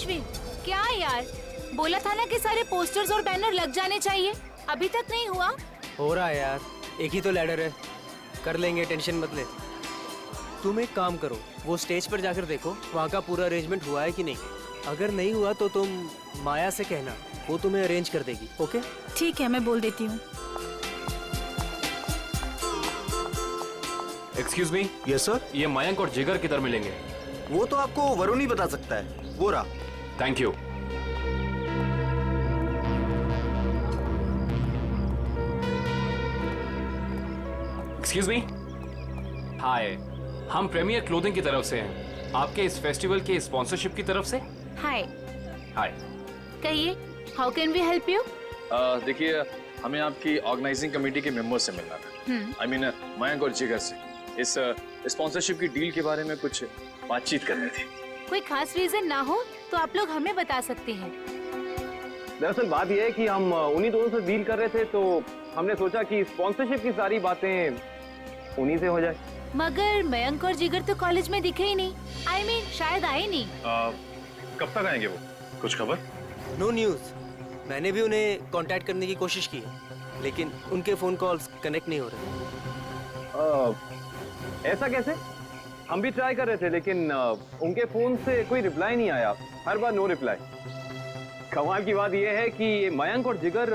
यशवी, क्या यार, बोला था ना कि सारे पोस्टर्स और बैनर लग जाने चाहिए, अभी तक नहीं हुआ। हो रहा है यार, एक ही तो लैडर है, कर लेंगे, टेंशन मत ले। तुम एक काम करो, वो स्टेज पर जाकर देखो वहाँ का पूरा अरेंजमेंट हुआ है कि नहीं। अगर नहीं हुआ तो तुम माया से कहना, वो तुम्हें अरेंज कर देगी। ओके ठीक है, मैं बोल देती हूँ। Excuse me. Yes sir. ये मयंक और जिगर किधर मिलेंगे? वो तो आपको वरुण ही बता सकता है, वो रहा। Thank you. Excuse me. Hi, हम प्रीमियर क्लोथिंग की तरफ से हैं, आपके इस फेस्टिवल के स्पॉन्सरशिप की तरफ से। हाय। हाय। कहिए, how can we help you? देखिए, हमें आपकी ऑर्गेनाइजिंग कमेटी के मेंबर से मिलना था। आई मीन मयंक और जिगर से इस स्पॉन्सरशिप की डील के बारे में कुछ बातचीत करनी थी। कोई खास रीजन ना हो तो आप लोग हमें बता सकते हैं। दरअसल बात यह है कि हम उन्हीं दोनों से डील कर रहे थे, तो हमने सोचा कि स्पॉन्सरशिप की सारी बातें उन्हीं से हो जाए। मगर मयंक और जिगर तो कॉलेज में दिखे ही नहीं। आई मीन शायद आए नहीं। कब तक आएंगे वो, कुछ खबर? No news. मैंने भी उन्हें कांटेक्ट करने की कोशिश की है, लेकिन उनके फ़ोन कॉल्स कनेक्ट नहीं हो रहे। ऐसा कैसे? हम भी ट्राई कर रहे थे, लेकिन उनके फोन से कोई रिप्लाई नहीं आया, हर बार नो रिप्लाई। कमाल की बात यह है कि मयंक और जिगर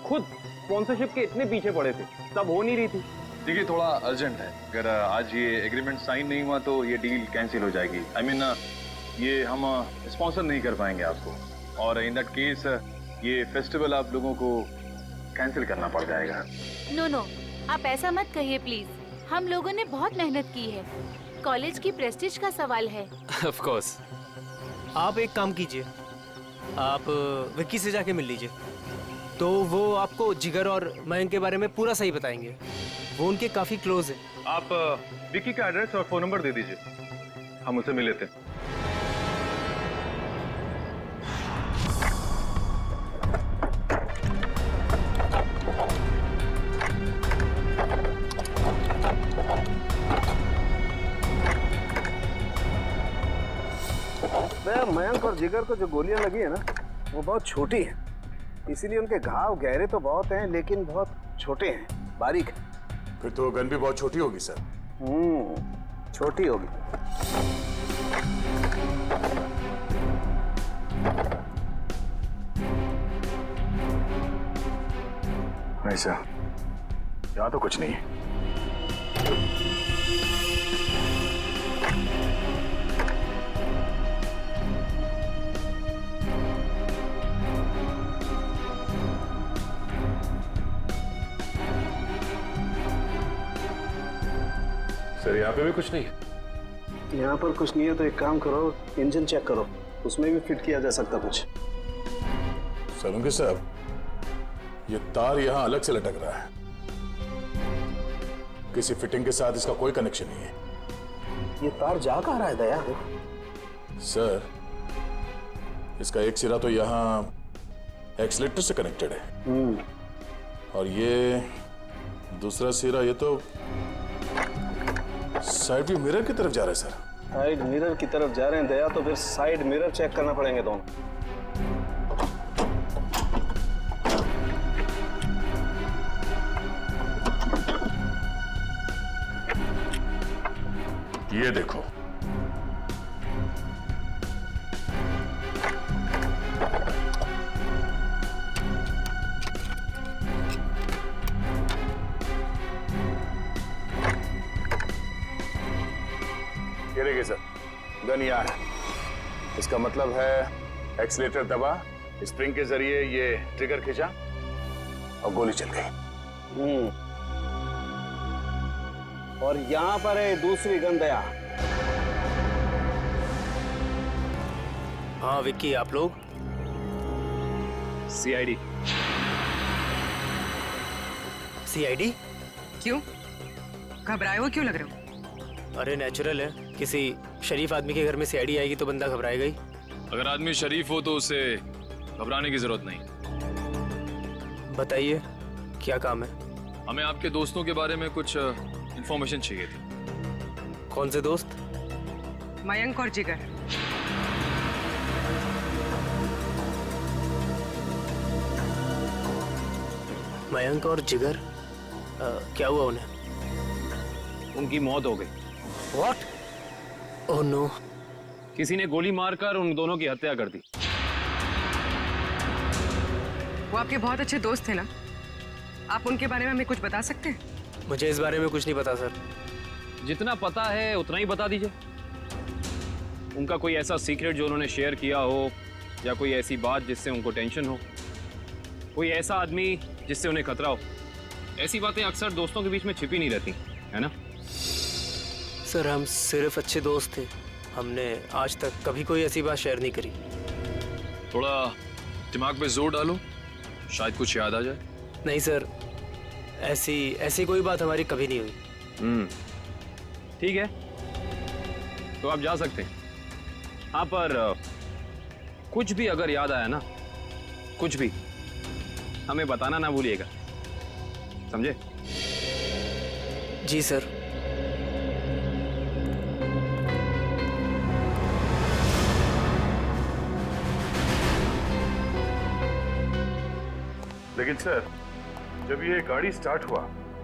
खुद स्पॉन्सरशिप के इतने पीछे पड़े थे, तब हो नहीं रही थी। देखिए, थोड़ा अर्जेंट है, अगर आज ये एग्रीमेंट साइन नहीं हुआ तो ये डील कैंसिल हो जाएगी। आई मीन ये हम स्पॉन्सर नहीं कर पाएंगे आपको, और इन दैट केस ये फेस्टिवल आप लोगों को कैंसिल करना पड़ जाएगा। नो नो, आप ऐसा मत कहिए प्लीज। हम लोगों ने बहुत मेहनत की है, कॉलेज की प्रेस्टीज का सवाल है। Of course. आप एक काम कीजिए, आप विक्की से जाके मिल लीजिए, तो वो आपको जिगर और मयंक के बारे में पूरा सही बताएंगे। वो उनके काफी क्लोज है। आप विक्की का एड्रेस और फोन नंबर दे दीजिए, हम उसे मिल लेते हैं। मयंक और जिगर को जो गोलियां लगी है ना, वो बहुत छोटी है, इसीलिए उनके घाव गहरे तो बहुत हैं, लेकिन बहुत छोटे हैं, बारीक है। फिर तो गन भी बहुत छोटी होगी सर। छोटी होगी। नहीं सर, यहाँ तो कुछ नहीं है। सर, यहाँ पे भी कुछ नहीं है। यहाँ पर कुछ नहीं है तो एक काम करो, इंजन चेक करो, उसमें भी फिट किया जा सकता कुछ। सलूंगी साहब, ये तार यहाँ अलग से लटक रहा है, किसी फिटिंग के साथ इसका कोई कनेक्शन नहीं है। ये तार जा कहाँ रहा है दया? सर, इसका एक सिरा तो यहाँ एक्सीलेटर से कनेक्टेड है, और ये दूसरा सिरा ये तो साइड व्यू मिरर की तरफ जा रहा है सर। साइड मिरर की तरफ जा रहे हैं दया, तो फिर साइड मिरर चेक करना पड़ेंगे दोनों। ये देखो, ये देखिए सर, गन यहाँ है। इसका मतलब है एक्सीलेटर दबा, स्प्रिंग के जरिए ये ट्रिगर खींचा और गोली चल गई। और यहाँ पर है दूसरी गन दया। हाँ विक्की, आप लोग? सीआईडी। सीआईडी? क्यों? घबराए हुए क्यों लग रहे हो? अरे नेचुरल है, किसी शरीफ आदमी के घर में सीआईडी आएगी तो बंदा घबराएगा ही। अगर आदमी शरीफ हो तो उसे घबराने की जरूरत नहीं। बताइए, क्या काम है? हमें आपके दोस्तों के बारे में कुछ इंफॉर्मेशन चाहिए थी। कौन से दोस्त? मयंक और जिगर। मयंक और जिगर क्या हुआ उन्हें? उनकी मौत हो गई। व्हाट? Oh no. किसी ने गोली मारकर उन दोनों की हत्या कर दी। वो आपके बहुत अच्छे दोस्त थे ना, आप उनके बारे में हमें कुछ बता सकते हैं? मुझे इस बारे में कुछ नहीं पता सर। जितना पता है उतना ही बता दीजिए। उनका कोई ऐसा सीक्रेट जो उन्होंने शेयर किया हो, या कोई ऐसी बात जिससे उनको टेंशन हो, कोई ऐसा आदमी जिससे उन्हें खतरा हो। ऐसी बातें अक्सर दोस्तों के बीच में छिपी नहीं रहती, है ना? सर हम सिर्फ अच्छे दोस्त थे, हमने आज तक कभी कोई ऐसी बात शेयर नहीं करी। थोड़ा दिमाग पे जोर डालो, शायद कुछ याद आ जाए। नहीं सर, ऐसी कोई बात हमारी कभी नहीं हुई। ठीक है, तो आप जा सकते हैं। हाँ, पर कुछ भी अगर याद आया ना, कुछ भी, हमें बताना ना भूलिएगा, समझे? जी सर। लेकिन सर, जब ये गाड़ी स्टार्ट हुआ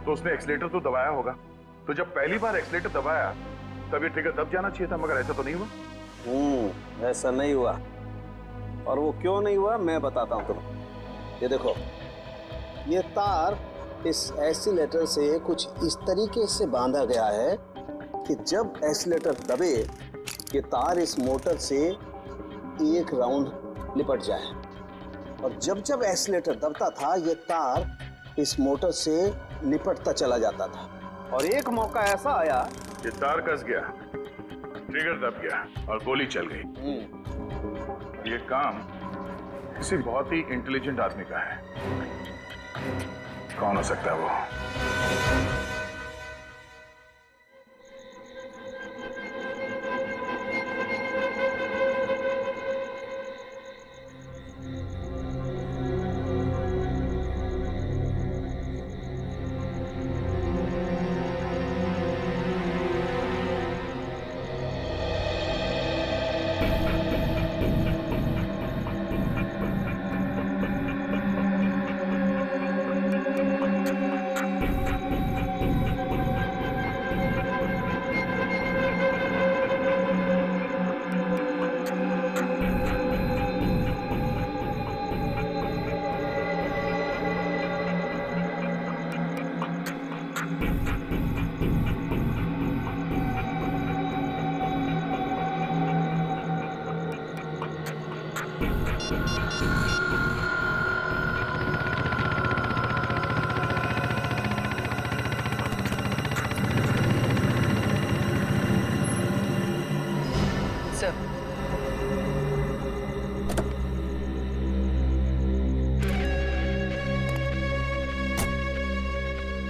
तो उसने एक्सीलेटर तो दबाया होगा, तो जब पहली बार एक्सीलेटर दबाया तब ये ट्रिगर दब जाना चाहिए था, मगर ऐसा तो नहीं हुआ। ऐसा नहीं हुआ। और वो क्यों नहीं हुआ मैं बताता हूँ तुम्हें। ये देखो, ये तार इस एक्सीलेटर से कुछ इस तरीके से बांधा गया है कि जब एक्सीलेटर दबे ये तार इस मोटर से एक राउंड लिपट जाए, और जब जब एक्सीलेटर दबता था ये तार इस मोटर से लिपटता चला जाता था। और एक मौका ऐसा आया, ये तार कस गया, ट्रिगर दब गया और गोली चल गई। ये काम किसी बहुत ही इंटेलिजेंट आदमी का है। कौन हो सकता है वो?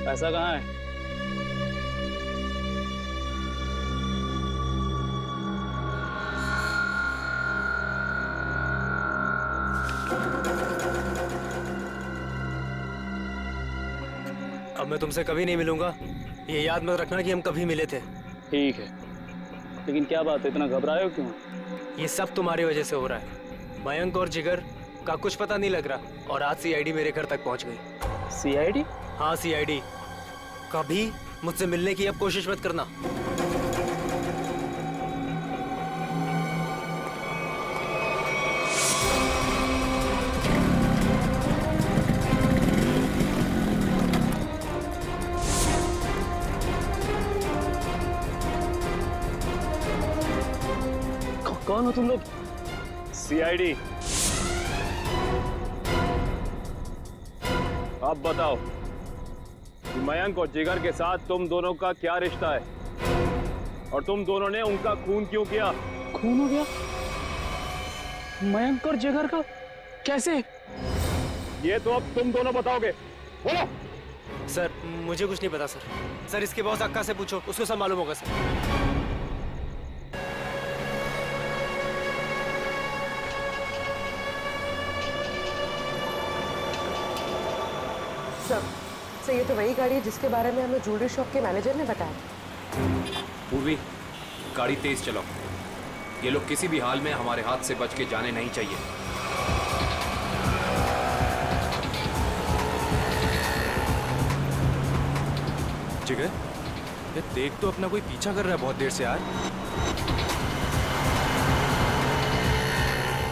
पैसा कहाँ है? अब मैं तुमसे कभी नहीं मिलूंगा, ये याद मत रखना कि हम कभी मिले थे। ठीक है, लेकिन क्या बात है, इतना घबराए हो क्यों? ये सब तुम्हारी वजह से हो रहा है। मयंक और जिगर का कुछ पता नहीं लग रहा, और आज सीआईडी मेरे घर तक पहुंच गई। सीआईडी? हाँ सीआईडी। कभी मुझसे मिलने की अब कोशिश मत करना। कौन हो तुम लोग? सीआईडी। अब बताओ, मयंक और जिगर के साथ तुम दोनों का क्या रिश्ता है, और तुम दोनों ने उनका खून क्यों किया? खून हो गया? मयंक और जिगर का कैसे? ये तो अब तुम दोनों बताओगे, बोलो। सर मुझे कुछ नहीं पता सर। सर इसके बॉस अक्का से पूछो, उसको सब मालूम होगा सर। सर ये तो वही गाड़ी है जिसके बारे में हमें ज्वेलरी शॉप के मैनेजर ने बताया। पूर्वी, गाड़ी तेज चलाओ। ये लोग किसी भी हाल में हमारे हाथ से बच के जाने नहीं चाहिए। जिगर, ये देख तो अपना कोई पीछा कर रहा है बहुत देर से यार।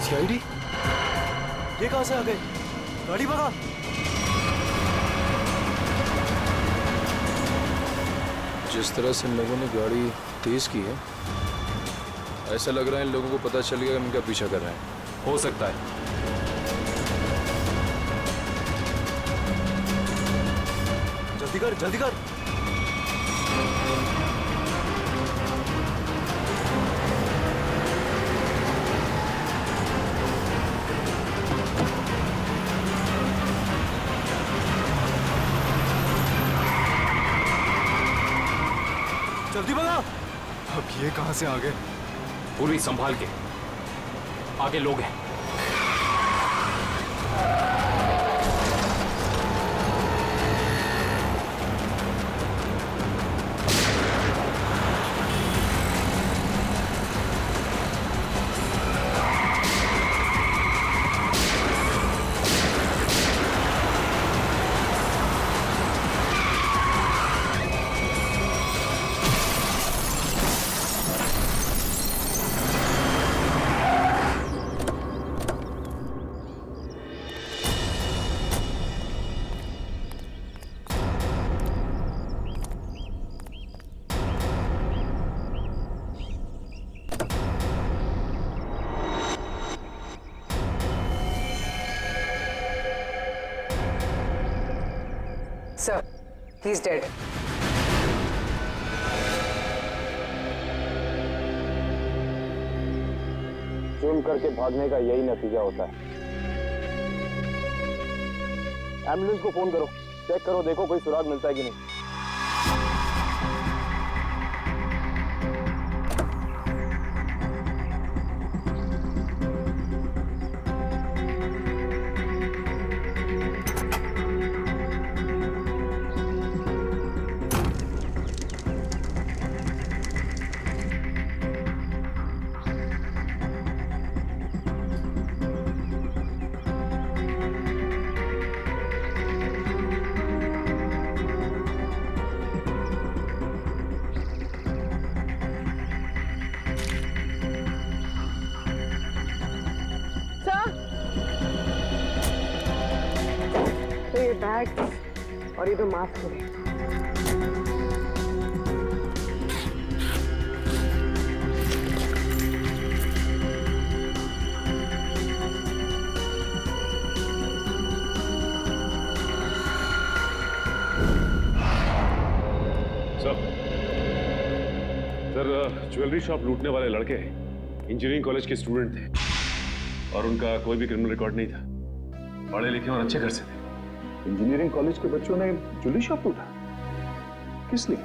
सीआईडी? ये कहां से आ गए? गाड़ी भगा। जिस तरह से इन लोगों ने गाड़ी तेज की है, ऐसा लग रहा है इन लोगों को पता चल गया कि इनका पीछा कर रहे हैं। हो सकता है। जल्दी कर, जल्दी कर। जल्दी भगा। अब ये कहां से आ गए? पूरी संभाल के, आगे लोग हैं। Sir, he's dead. जुर्म करके भागने का यही नतीजा होता है। एम्बुलेंस को फोन करो, चेक करो, देखो कोई सुराग मिलता है कि नहीं। तो ये बैग और ये दो मास्क है। सर, ज्वेलरी शॉप लूटने वाले लड़के इंजीनियरिंग कॉलेज के स्टूडेंट थे और उनका कोई भी क्रिमिनल रिकॉर्ड नहीं था। पढ़े लिखे और अच्छे घर से थे। इंजीनियरिंग कॉलेज के बच्चों ने ज्वेलरी शॉप लूटा? किस लिए?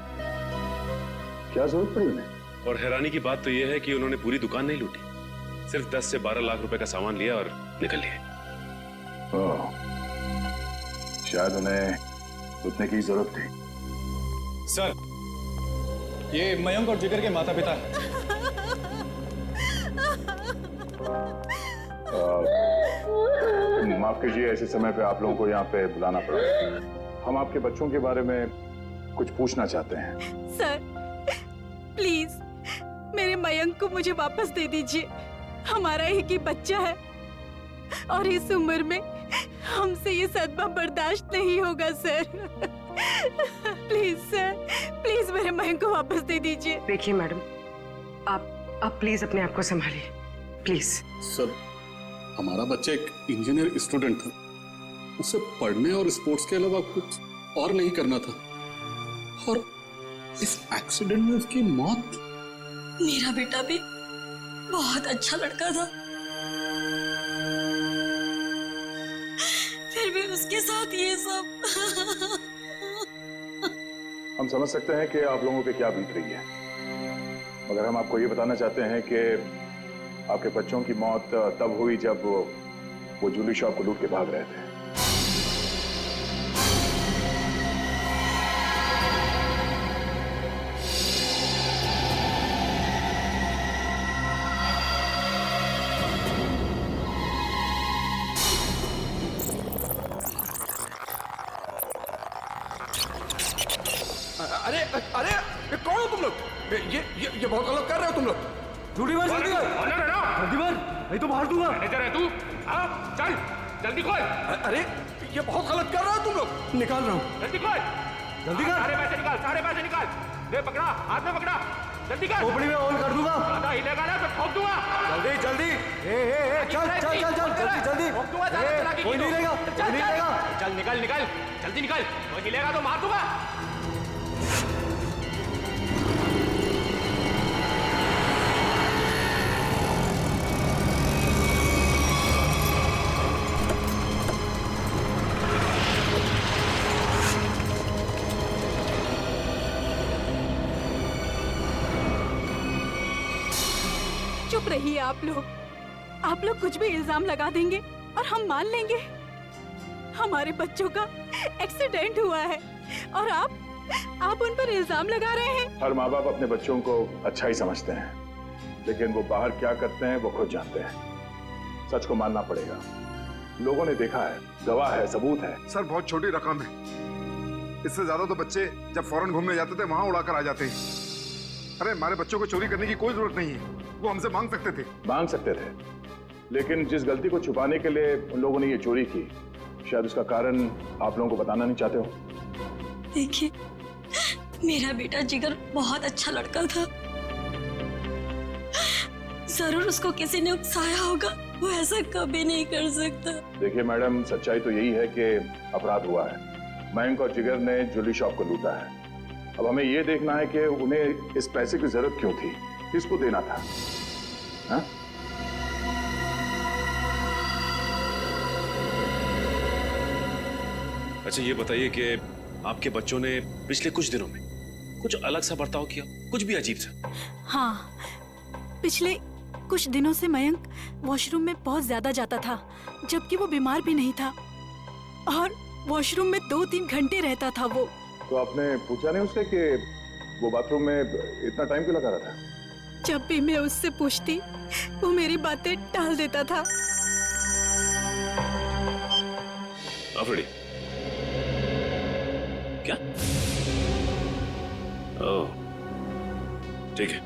क्या जरूरत पड़ी उन्हें? और हैरानी की बात तो यह है कि उन्होंने पूरी दुकान नहीं लूटी, सिर्फ 10 से 12 लाख रुपए का सामान लिया और निकल लिए। शायद उन्हें लूटने की जरूरत थी। सर, ये मयंक और जिगर के माता पिता हैं। माफ कीजिए, ऐसे समय पे आप लोगों को यहाँ पे बुलाना पड़ा। हम आपके बच्चों के बारे में कुछ पूछना चाहते हैं। सर, प्लीज मेरे मयंक को मुझे वापस दे दीजिए। हमारा एक ही बच्चा है और इस उम्र में हमसे ये सदमा बर्दाश्त नहीं होगा सर। प्लीज सर, प्लीज मेरे मयंक को वापस दे दीजिए। देखिए मैडम, आप प्लीज अपने आप को संभालिए, प्लीज। सर, हमारा बच्चा एक इंजीनियर स्टूडेंट था, उसे पढ़ने और स्पोर्ट्स के अलावा कुछ और नहीं करना था, और इस एक्सीडेंट में उसकी मौत। मेरा बेटा भी बहुत अच्छा लड़का था, फिर भी उसके साथ ये सब। हम समझ सकते हैं कि आप लोगों पे क्या बीत रही है, मगर हम आपको ये बताना चाहते हैं कि आपके बच्चों की मौत तब हुई जब वो ज्वेलरी शॉप को लूट के भाग रहे थे। बहुत गलत कर रहे हो तुम लोग। जल्दी मार, जल्दी मार, जल्दी मार, नहीं तो मार दूंगा। मैनेजर है तू? हाँ, चल जल्दी खोल। अरे ये बहुत गलत कर रहे हो तुम लोग। निकाल रहा हूँ, जल्दी खोल, जल्दी कर। सारे पैसे निकाल, सारे पैसे निकाल। ले पकड़ा, हाथ में पकड़ा, जल्दी कर। खोपड़ी में ऑन कर दूंगा। ज्यादा हिलेगा ना तो ठोक दूंगा। जल्दी जल्दी, चल चल चल चल जल्दी जल्दी। ठोक दूंगा, ज्यादा चलाकी की कोई नहीं तो। लेगा, चल, कोई नहीं चल। लेगा। चल निकल निकल, जल्दी निकल, कोई हिलेगा तो मार दूंगा। चुप रहिए आप लोग कुछ भी इल्जाम लगा देंगे और हम मान लेंगे। हमारे बच्चों का एक्सीडेंट हुआ है और आप उन पर इल्जाम लगा रहे हैं। हर माँ बाप अपने बच्चों को अच्छा ही समझते हैं, लेकिन वो बाहर क्या करते हैं वो खुद जानते हैं। सच को मानना पड़ेगा, लोगों ने देखा है, गवाह है, सबूत है। सर बहुत छोटी रकम है, इससे ज्यादा तो बच्चे जब फॉरेन घूमने जाते थे वहां उड़ाकर आ जाते हैं। अरे हमारे बच्चों को चोरी करने की कोई जरूरत नहीं है, वो हमसे मांग सकते थे। मांग सकते थे, लेकिन जिस गलती को छुपाने के लिए उन लोगों ने ये चोरी की, शायद उसका कारण आप लोगों को बताना नहीं चाहते हो। देखिए, मेरा बेटा जिगर बहुत अच्छा लड़का था। जरूर उसको किसी ने उकसाया होगा, वो ऐसा कभी नहीं कर सकता। देखिए मैडम, सच्चाई तो यही है कि अपराध हुआ है। मयंक और जिगर ने ज्वेलरी शॉप को लूटा है। अब हमें ये देखना है कि उन्हें इस पैसे की जरूरत क्यों थी, किसको देना था। हा? अच्छा ये बताइए कि आपके बच्चों ने पिछले कुछ दिनों में कुछ अलग सा बर्ताव किया, कुछ भी अजीब सा? हाँ, पिछले कुछ दिनों से मयंक वॉशरूम में बहुत ज्यादा जाता था, जबकि वो बीमार भी नहीं था, और वॉशरूम में 2-3 घंटे रहता था वो। तो आपने पूछा नहीं उससे कि वो बाथरूम में इतना टाइम क्यों लगा रहा था? जब भी मैं उससे पूछती, वो मेरी बातें टाल देता था। अफरीदी, क्या? ओह, ठीक है।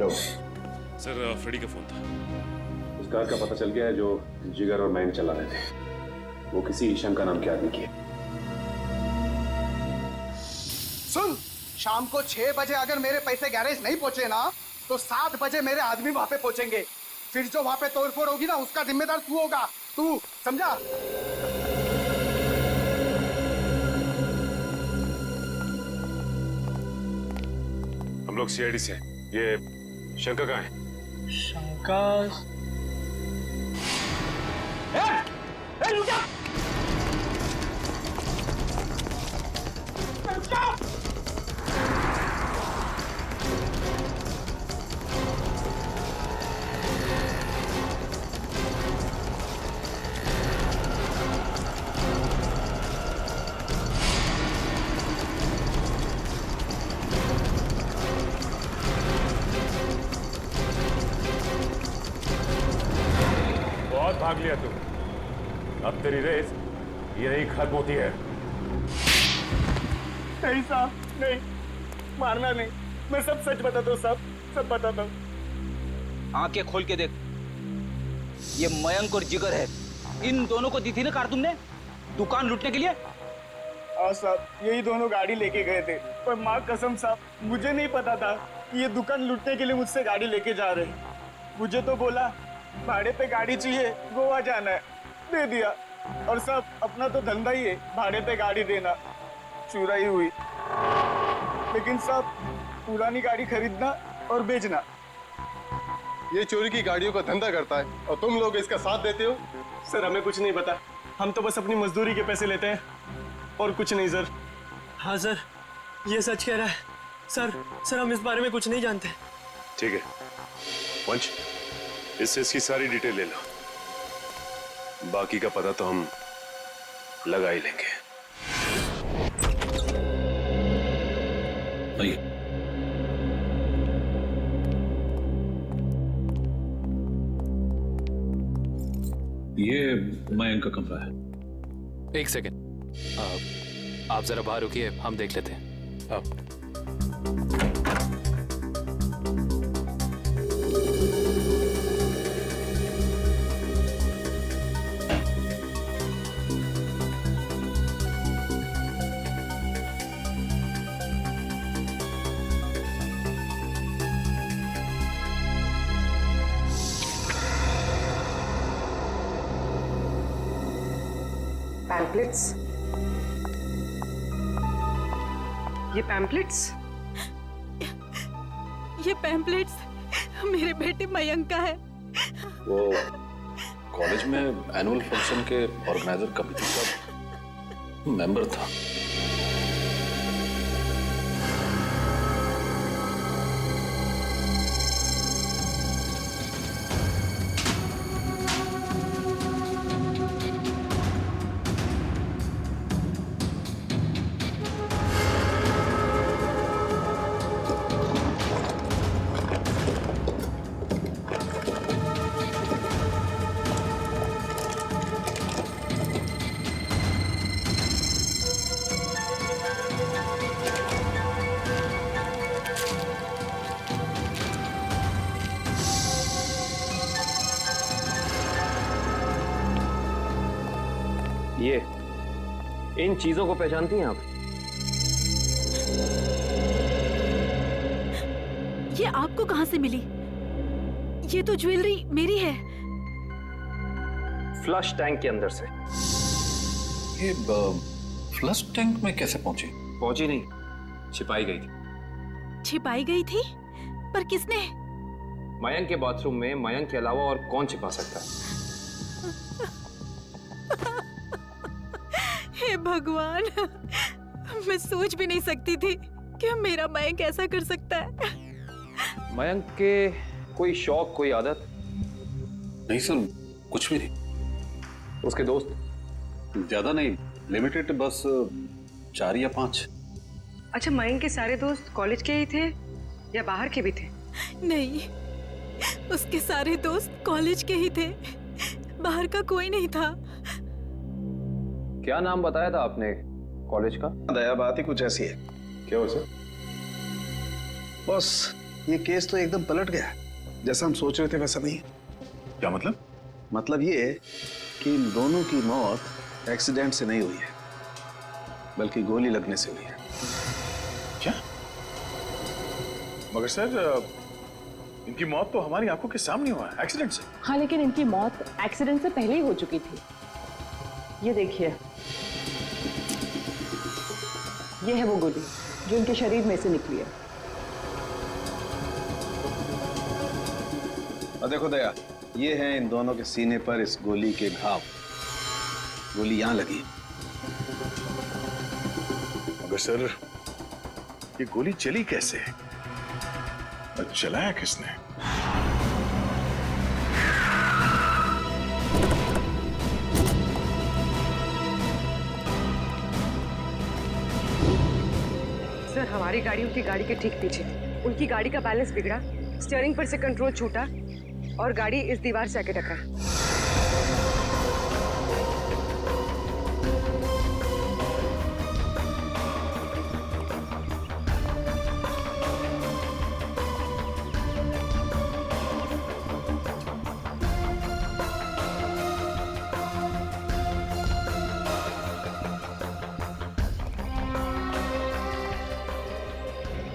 लो। सर, फ्रेडी का फोन था। उस कार का पता चल गया है जो जिगर और मयंक चला रहे थे। वो किसी शंका नाम के आदमी की है। सुन, शाम को 6 बजे अगर मेरे पैसे गैरेज नहीं पहुंचे ना, तो 7 बजे मेरे आदमी वहां पे पहुंचेंगे। फिर जो वहां पे तोड़फोड़ होगी ना, उसका जिम्मेदार तू होगा। तू समझा? हम लोग सीआईडी से हैं। ये शंका कहाँ है? शंका बहुत भाग लिया तू, अब तेरी रेस यही खत्म होती है। नहीं साहब, नहीं, मारना नहीं। मैं सब सच बताता हूँ साहब, सब बताता हूँ। आंखें खोल के देख, ये मयंक और जिगर है। इन दोनों को दी थी ना कार तुमने दुकान लूटने के लिए? हाँ साहब, यही दोनों गाड़ी लेके गए थे, पर माँ कसम साहब, मुझे नहीं पता था कि ये दुकान लूटने के लिए मुझसे गाड़ी लेके जा रहे हैं। मुझे तो बोला भाड़े पे गाड़ी चाहिए, गोवा जाना है, दे दिया। और साहब, अपना तो धंधा ही है भाड़े पे गाड़ी देना। चुराई हुई, लेकिन साहब पुरानी गाड़ी खरीदना और बेचना। ये चोरी की गाड़ियों का धंधा करता है और तुम लोग इसका साथ देते हो। सर हमें कुछ नहीं पता, हम तो बस अपनी मजदूरी के पैसे लेते हैं और कुछ नहीं सर। हाँ सर, ये सच कह रहा है। सर हम इस बारे में कुछ नहीं जानते। ठीक है पंच, इसकी सारी डिटेल ले लो, बाकी का पता तो हम लगा ही लेंगे। आइए। ये मयंक का कमरा है। एक सेकेंड, आप जरा बाहर रुकिए, हम देख लेते हैं। आप पैम्पलेट्स। ये पैम्पलेट्स? ये पैम्पलेट्स मेरे बेटे मयंक का है। वो कॉलेज में एनुअल फंक्शन के ऑर्गेनाइजर कमेटी का मेंबर था। ये इन चीजों को पहचानती हैं आप? ये आपको कहां से मिली? ये तो ज्वेलरी मेरी है। फ्लश टैंक के अंदर से। ये फ्लश टैंक में कैसे पहुंची? पहुंची नहीं, छिपाई गई थी। छिपाई गई थी? पर किसने? मयंक के बाथरूम में मयंक के अलावा और कौन छिपा सकता है? हे भगवान, मैं सोच भी नहीं सकती थी कि मेरा मयंक ऐसा कर सकता है। मयंक के कोई शौक, कोई आदत? नहीं सर, कुछ भी नहीं। उसके दोस्त? ज्यादा नहीं, लिमिटेड, बस 4 या 5। अच्छा, मयंक के सारे दोस्त कॉलेज के ही थे या बाहर के भी थे? नहीं, उसके सारे दोस्त कॉलेज के ही थे, बाहर का कोई नहीं था। क्या नाम बताया था आपने कॉलेज का? दया, बात ही कुछ ऐसी है। क्या हो सर? बॉस, ये केस तो एकदम पलट गया। जैसा हम सोच रहे थे वैसा नहीं। क्या मतलब? मतलब ये कि इन दोनों की मौत एक्सीडेंट से नहीं हुई है, बल्कि गोली लगने से हुई है। क्या? मगर सर, इनकी मौत तो हमारी आंखों के सामने हुआ है, एक्सीडेंट से। हाँ, लेकिन इनकी मौत एक्सीडेंट से पहले ही हो चुकी थी। ये देखिए, ये है वो गोली जो इनके शरीर में से निकली है। और देखो दया, ये है इन दोनों के सीने पर इस गोली के घाव। गोली यहां लगी। मगर सर, ये गोली चली कैसे? और चलाया किसने? सर, हमारी गाड़ी उनकी गाड़ी के ठीक पीछे थी। उनकी गाड़ी का बैलेंस बिगड़ा, स्टीयरिंग पर से कंट्रोल छूटा और गाड़ी इस दीवार से आके टकरा।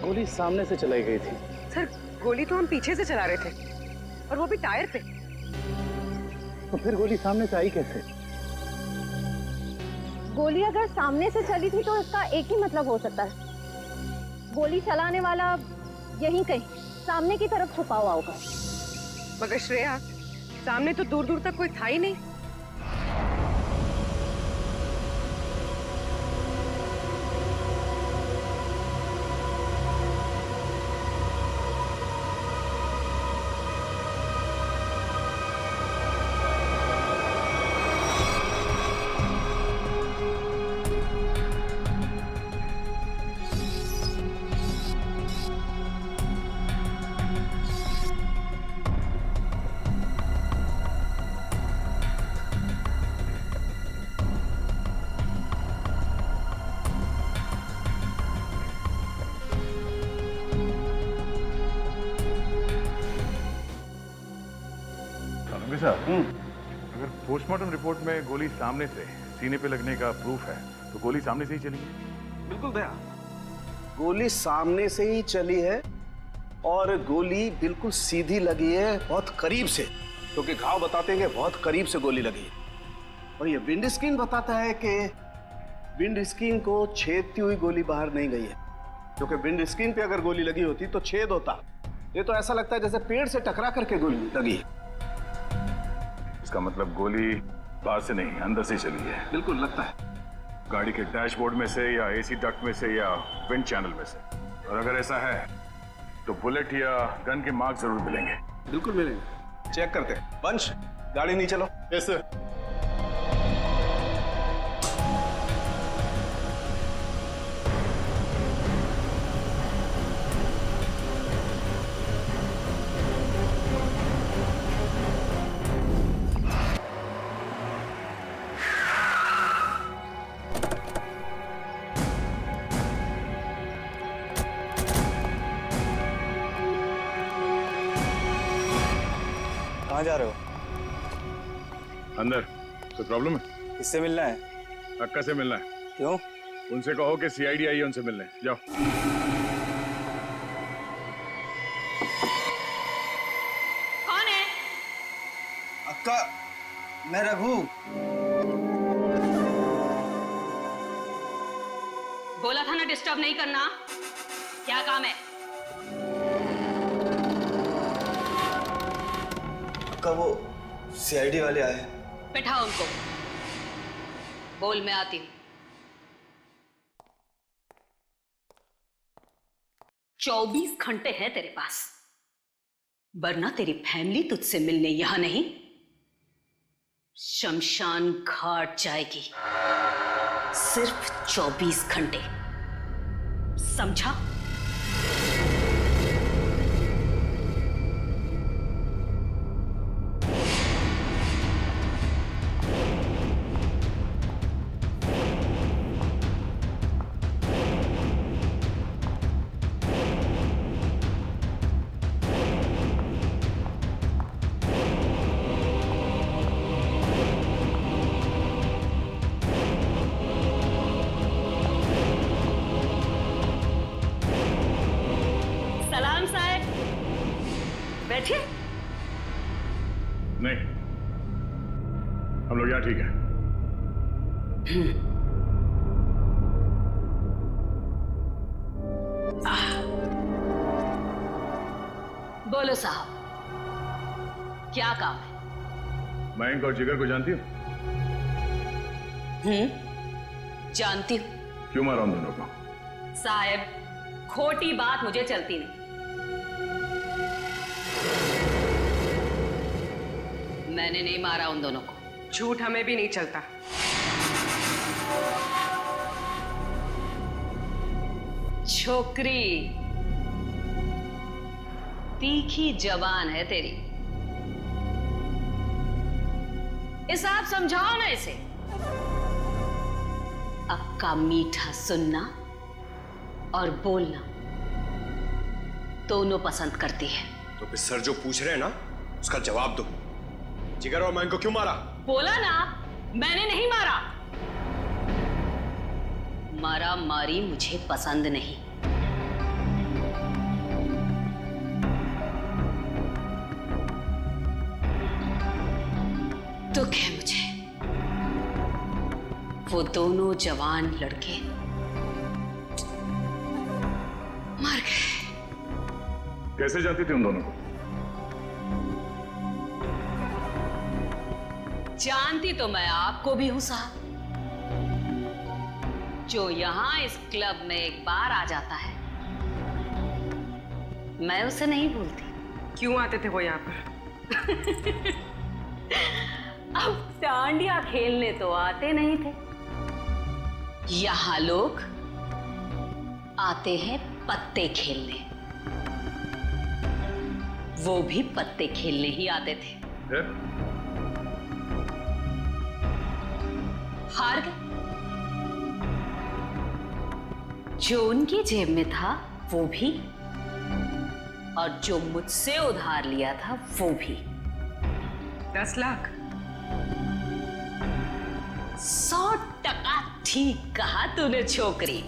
गोली सामने से चलाई गई थी। सर, गोली तो हम पीछे से चला रहे थे और वो भी टायर पे। तो फिर गोली सामने से आई कैसे? गोली अगर सामने से चली थी तो इसका एक ही मतलब हो सकता है, गोली चलाने वाला यहीं कहीं सामने की तरफ छुपा हुआ होगा। मगर श्रेया, सामने तो दूर दूर तक कोई था ही नहीं। अगर पोस्टमार्टम रिपोर्ट में गोली सामने से सीने पे लगने का प्रूफ है तो गोली सामने से ही चली है। बिल्कुल दया, गोली सामने से ही चली है और गोली बिल्कुल सीधी लगी है, बहुत करीब से, क्योंकि घाव बताते हैं कि बहुत करीब से गोली लगी है। और ये विंड स्क्रीन बताता है कि विंड स्क्रीन को छेदती हुई गोली बाहर नहीं गई है, क्योंकि विंड स्क्रीन पे अगर गोली लगी होती तो छेद होता। ये तो ऐसा लगता है जैसे पेड़ से टकरा करके गोली लगी है। इसका मतलब गोली बाहर से नहीं, अंदर से चली है। बिल्कुल लगता है। गाड़ी के डैशबोर्ड में से या एसी डक्ट में से या विंड चैनल में से। और अगर ऐसा है तो बुलेट या गन के मार्क जरूर मिलेंगे। बिल्कुल मिलेंगे, चेक करते हैं। वंश, गाड़ी नहीं चलो। Yes sir. कहाँ जा रहे हो? अंदर। कोई प्रॉब्लम है? किससे मिलना है? अक्का से मिलना है। क्यों? उनसे कहो कि सीआईडी आई है उनसे मिलने। जाओ। कौन है? अक्का, मैं रघु। बोला था ना डिस्टर्ब नहीं करना। क्या काम है? अक्का, वो सीआईडी वाले आए हैं। बैठाओ उनको। बोल, मैं आती हूँ। 24 घंटे हैं तेरे पास, वरना तेरी फैमिली तुझसे मिलने यहां नहीं, शमशान घाट जाएगी। सिर्फ 24 घंटे, समझा? बैठिए। नहीं, हम लोग यहाँ ठीक है। बोलो साहब, क्या काम है? मयंक और जिगर को जानती हो? जानती हूँ। क्यों मारा उन दोनों को? साहब, खोटी बात मुझे चलती नहीं। मैंने नहीं मारा उन दोनों को। झूठ हमें भी नहीं चलता। छोकरी तीखी जबान है तेरी, इस आप समझाओ ना इसे। अक्का मीठा सुनना और बोलना दोनों पसंद करती है। तो फिर सर जो पूछ रहे हैं ना, उसका जवाब दो। जिगर और मयंक को क्यों मारा? बोला ना, मैंने नहीं मारा। मारा मारी मुझे पसंद नहीं। दुख है मुझे, वो दोनों जवान लड़के मर गए। कैसे जानती थी उन दोनों को? जानती तो मैं आपको भी हूं साहब। जो यहां इस क्लब में एक बार आ जाता है, मैं उसे नहीं भूलती। क्यों आते थे वो यहाँ पर? अब डांडिया खेलने तो आते नहीं थे। यहां लोग आते हैं पत्ते खेलने। वो भी पत्ते खेलने ही आते थे। हार गए। जो उनकी जेब में था वो भी, और जो मुझसे उधार लिया था वो भी। 10 लाख। 100% ठीक कहा तूने छोकरी।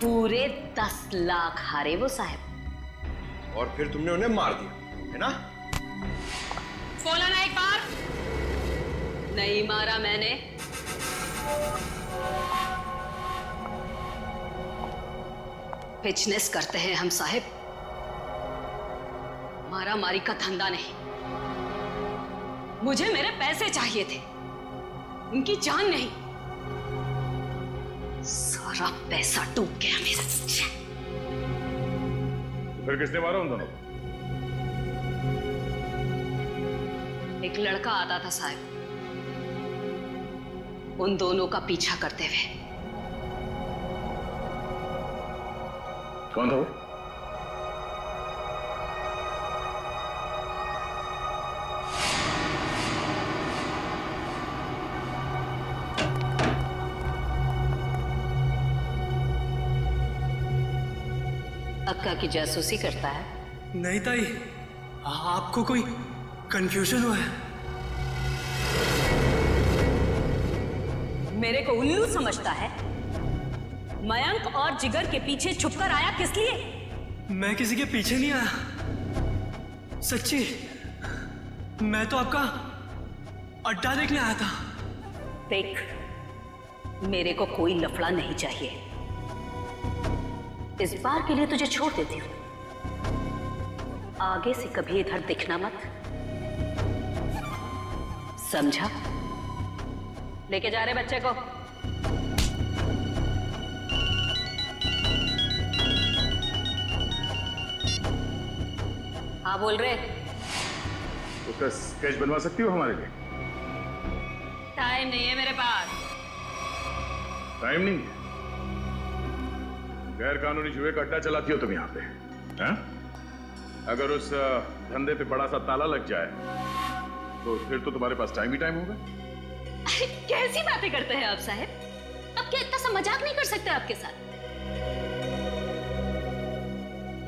पूरे 10 लाख हारे वो साहब। और फिर तुमने उन्हें मार दिया, है ना? बोला ना एक बार, नहीं मारा मैंने। बिजनेस करते हैं हम साहिब, मारा मारी का धंधा नहीं। मुझे मेरे पैसे चाहिए थे, उनकी जान नहीं। सारा पैसा डूब गया मेरा। फिर किसने मारा उन दोनों को? एक लड़का आता था साहब, उन दोनों का पीछा करते हुए। कौन था वो? अक्का की जासूसी करता है? नहीं ताई, आपको कोई कंफ्यूजन हुआ है? मेरे को उल्लू समझता है? मयंक और जिगर के पीछे छुपकर आया किस लिए? मैं किसी के पीछे नहीं आया, सच्ची। मैं तो आपका अड्डा देखने आया था। देख, मेरे को कोई लफड़ा नहीं चाहिए। इस बार के लिए तुझे छोड़ देती हूँ, आगे से कभी इधर दिखना मत, समझा? लेके जा रहे बच्चे को। हाँ बोल रहे। उसका स्केच बनवा सकती हो हमारे लिए? टाइम नहीं है मेरे पास। टाइम नहीं है? गैर कानूनी जुए का अड्डा चलाती हो तुम यहाँ पे, हैं? अगर उस धंधे पे बड़ा सा ताला लग जाए तो फिर तो तुम्हारे पास टाइम ही टाइम होगा। कैसी बातें करते हैं आप साहब? अब क्या इतना सा मजाक नहीं कर सकते आपके साथ?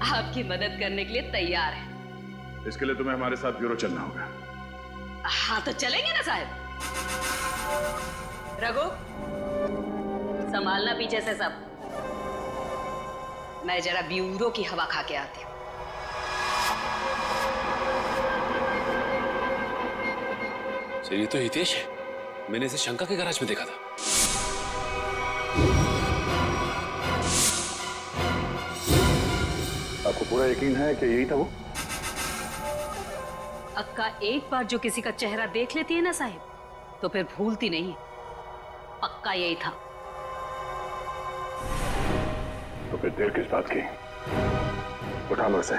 आपकी मदद करने के लिए तैयार है। इसके लिए तुम्हें हमारे साथ ब्यूरो चलना होगा। हाँ तो चलेंगे ना साहब। रघु, संभालना पीछे से सब। मैं जरा ब्यूरो की हवा खा के आती हूँ। ये तो हितेश है, मैंने इसे शंका के गैराज में देखा था। आपको पूरा यकीन है कि यही था वो? अक्का एक बार जो किसी का चेहरा देख लेती है ना साहिब, तो फिर भूलती नहीं। पक्का यही था। तो फिर देर किस बात की? उठा लो इसे।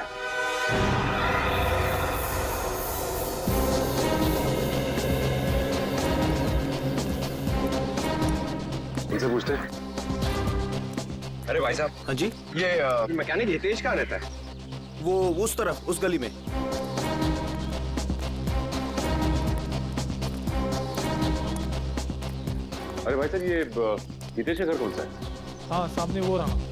इनसे पूछते हैं। अरे भाई साहब। हाँ जी। ये मैकेनिक हितेश कहाँ रहता है? वो उस तरफ, उस गली में। अरे भाई साहब, ये हितेश का घर कौन सा है? हाँ, सामने वो रहा।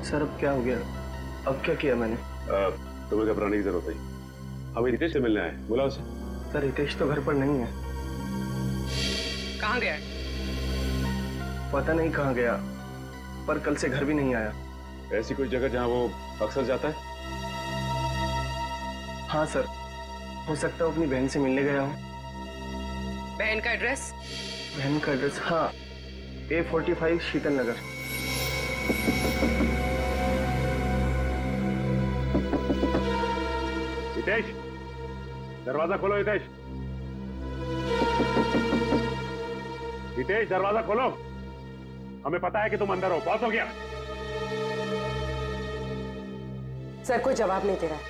सर अब क्या हो गया? अब क्या किया मैंने? तुम्हें घबराने की जरूरत नहीं। हमें हितेश से मिलने आए, बुला उसे। सर हितेश तो घर पर नहीं है। कहाँ गया? पता नहीं कहाँ गया, पर कल से घर भी नहीं आया। ऐसी कोई जगह जहाँ वो अक्सर जाता है? हाँ सर, हो सकता है अपनी बहन से मिलने गया हूँ। बहन का एड्रेस? बहन का एड्रेस, हाँ, A45 शीतल नगर। हितेश, दरवाजा खोलो। हितेश, हितेश, दरवाजा खोलो। हमें पता है कि तुम अंदर हो। बहुत हो गया। सर कोई जवाब नहीं दे रहा है,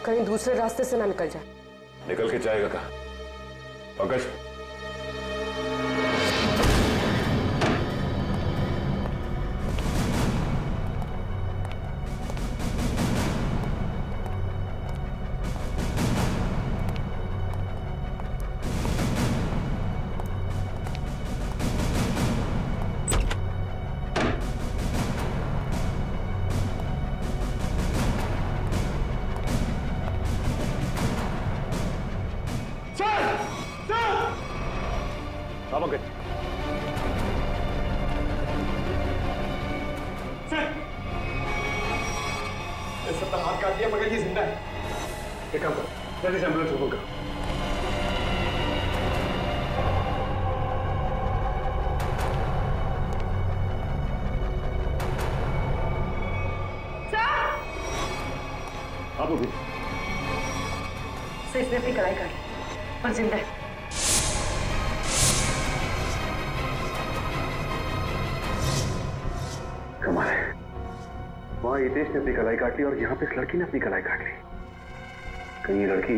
कहीं दूसरे रास्ते से ना निकल जाए। निकल के जाएगा कहाँ? पंकज, अब अगर सब तो हाथ काट दिया मगर ये जिंदा है। एक काम करो, जल्दी से एम्बुलेंस को फोन करो। आप भी सर, इसने अपनी कलाई काट ली और जिंदा है। कमाल है, वहां हितेश ने अपनी कलाई काट ली और यहाँ पे इस लड़की ने अपनी कलाई काट ली। कहीं ये लड़की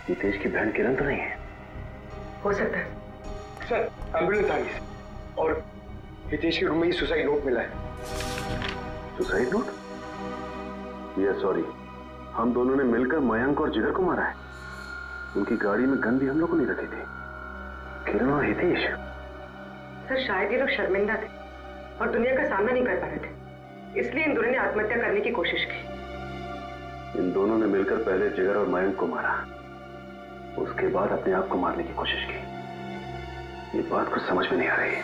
हितेश की बहन किरण तो नहीं है? हो सकता है। सर, एम्बुलेंस आ गई और हितेश के रूम में ही सुसाइड नोट मिला है। Suicide note? ये सॉरी, हम दोनों ने मिलकर मयंक और जिगर को मारा है। उनकी गाड़ी में गन भी हम लोग को नहीं रखी थी। किरण और हितेश। सर, शायद ये लोग शर्मिंदा थे और दुनिया का सामना नहीं कर पा रहे थे, इसलिए इन दोनों ने आत्महत्या करने की कोशिश की। इन दोनों ने मिलकर पहले जिगर और मयंक को मारा, उसके बाद अपने आप को मारने की कोशिश की। ये बात कुछ समझ में नहीं आ रही है।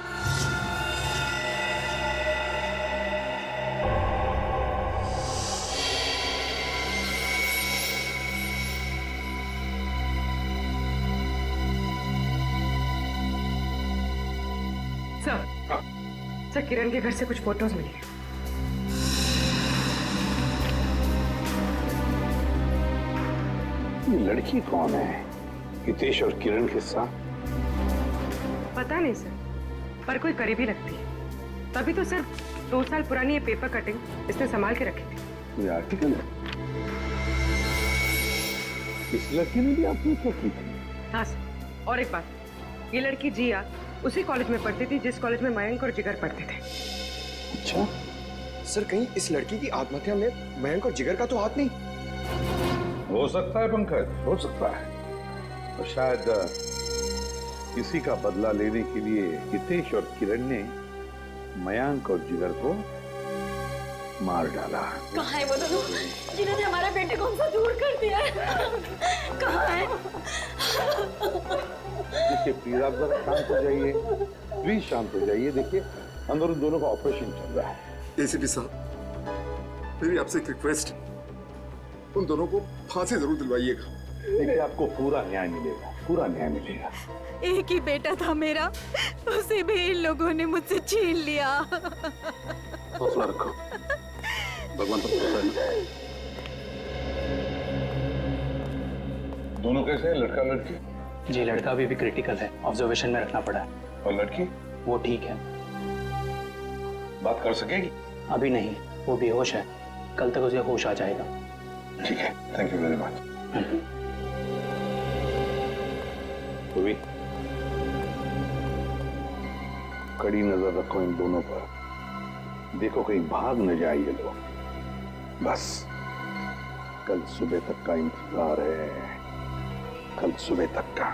सर, किरण के घर से कुछ फोटोज मिली है। ये लड़की कौन है? हितेश और किरण के साथ? पता नहीं सर, पर कोई करीबी लगती है। तभी तो सर 2 साल पुरानी ये पेपर कटिंग इसने संभाल के रखी थी। ये आर्टिकल है? इस लड़की ने भी आत्महत्या की थी? हाँ सर, और एक बात, ये लड़की जिया उसी कॉलेज में पढ़ती थी जिस कॉलेज में मयंक और जिगर पढ़ते थे। अच्छा सर, कहीं इस लड़की की आत्महत्या में मयंक और जिगर का तो हाथ नहीं? हो सकता है पंकज, हो सकता है। और शायद किसी का बदला लेने के लिए हितेश और किरण ने मयंक और जिगर को मार डाला। कहाँ है वो दोनों जिन्होंने हमारे बेटे को हमसे दूर कर दिया है? कहाँ है? देखिए प्लीज आप जरा शांत हो जाइए, प्लीज शांत हो जाइए। देखिए अंदर उन दोनों का ऑपरेशन चल रहा है। एसीपी साहब, मेरी आपसे एक रिक्वेस्ट, उन दोनों को फांसी जरूर दिलवाइएगा। देखिए आपको पूरा न्याय मिलेगा, पूरा न्याय मिलेगा। एक ही बेटा था मेरा, उसे भी इन लोगों ने मुझसे छीन लिया। हौसला रखो, भगवान पर भरोसा है। दोनों कैसे हैं, लड़का लड़की? जी लड़का अभी भी क्रिटिकल है, ऑब्जर्वेशन में रखना पड़ा है। और लड़की? वो ठीक है। बात कर सकेगी? अभी नहीं, वो बेहोश है, कल तक उसे होश आ जाएगा। ठीक है, थैंक यू वेरी मच। पूरी कड़ी नजर रखो इन दोनों पर, देखो कहीं भाग न जाए ये लोग। बस कल सुबह तक का इंतजार है, कल सुबह तक का।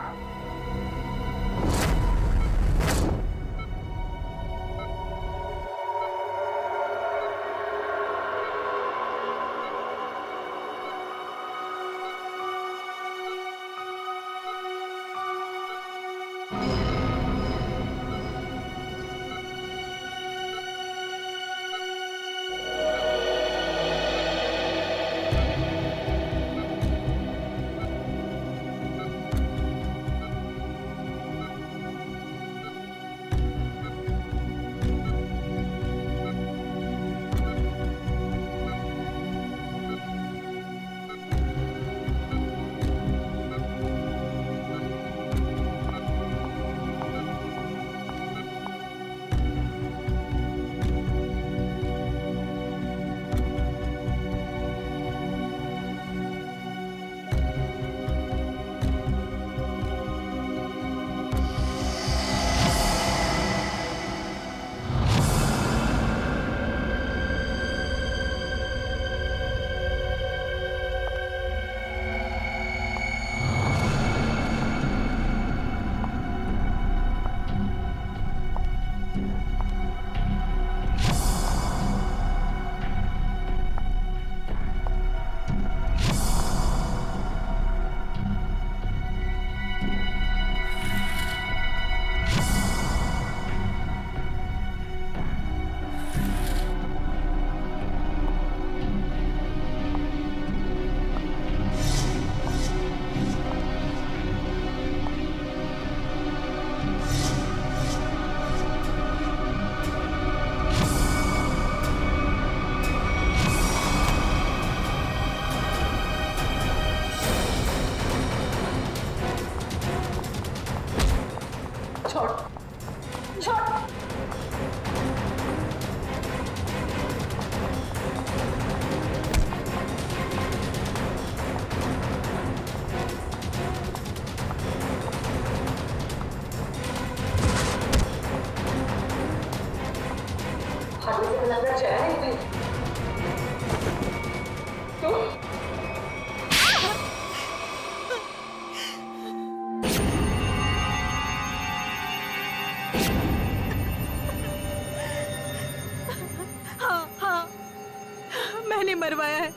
मरवाया है,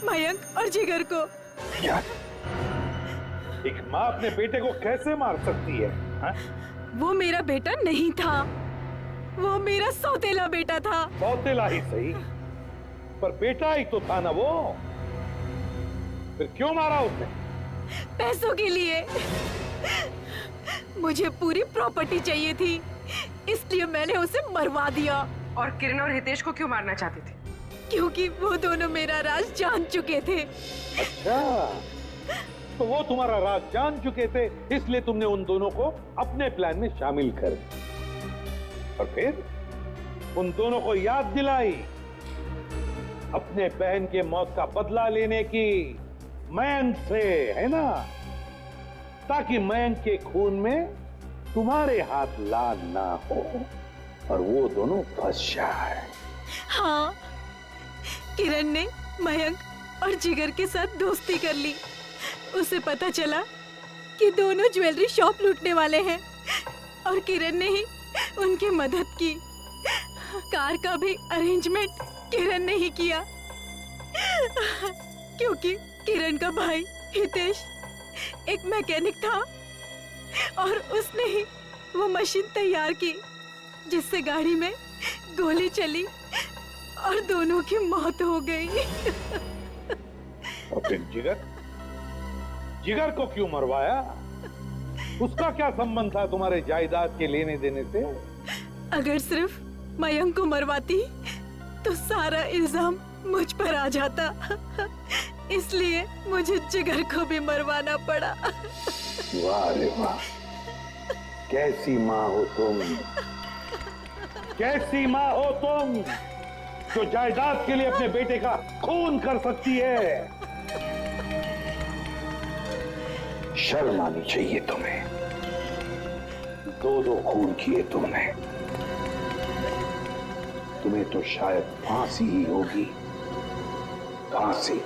मयंक और जिगर को। क्या? एक माँ अपने बेटे को कैसे मार सकती है? हा? वो मेरा बेटा नहीं था, वो मेरा सौतेला बेटा था। सौतेला ही सही, पर बेटा ही तो था ना वो। फिर क्यों मारा उसने? पैसों के लिए। मुझे पूरी प्रॉपर्टी चाहिए थी, इसलिए मैंने उसे मरवा दिया। और किरण और हितेश को क्यों मारना चाहते थे? क्योंकि वो दोनों मेरा राज जान चुके थे। अच्छा, तो वो तुम्हारा राज जान चुके थे, इसलिए तुमने उन दोनों को अपने प्लान में शामिल कर दिया। और फिर उन दोनों को याद दिलाई अपने बहन के मौत का बदला लेने की मयंक से, है ना? ताकि मयंक के खून में तुम्हारे हाथ लाल ना हो और वो दोनों फंस जाए। हाँ, किरण ने मयंक और जिगर के साथ दोस्ती कर ली। उसे पता चला कि दोनों ज्वेलरी शॉप लूटने वाले हैं और किरण ने ही उनकी मदद की। कार का भी अरेंजमेंट किरण ने ही किया, क्योंकि किरण का भाई हितेश एक मैकेनिक था और उसने ही वो मशीन तैयार की जिससे गाड़ी में गोली चली और दोनों की मौत हो गई। और फिर जिगर को क्यों मरवाया? उसका क्या संबंध था तुम्हारे जायदाद के लेने देने से? अगर सिर्फ मयंक को मरवाती तो सारा इल्जाम मुझ पर आ जाता, इसलिए मुझे जिगर को भी मरवाना पड़ा। वाह रे वाह, कैसी माँ हो तुम, कैसी माँ हो तुम जो जायदाद के लिए अपने बेटे का खून कर सकती है। शर्म आनी चाहिए तुम्हें, दो खून किए तुमने। तुम्हें तो शायद फांसी ही होगी, फांसी।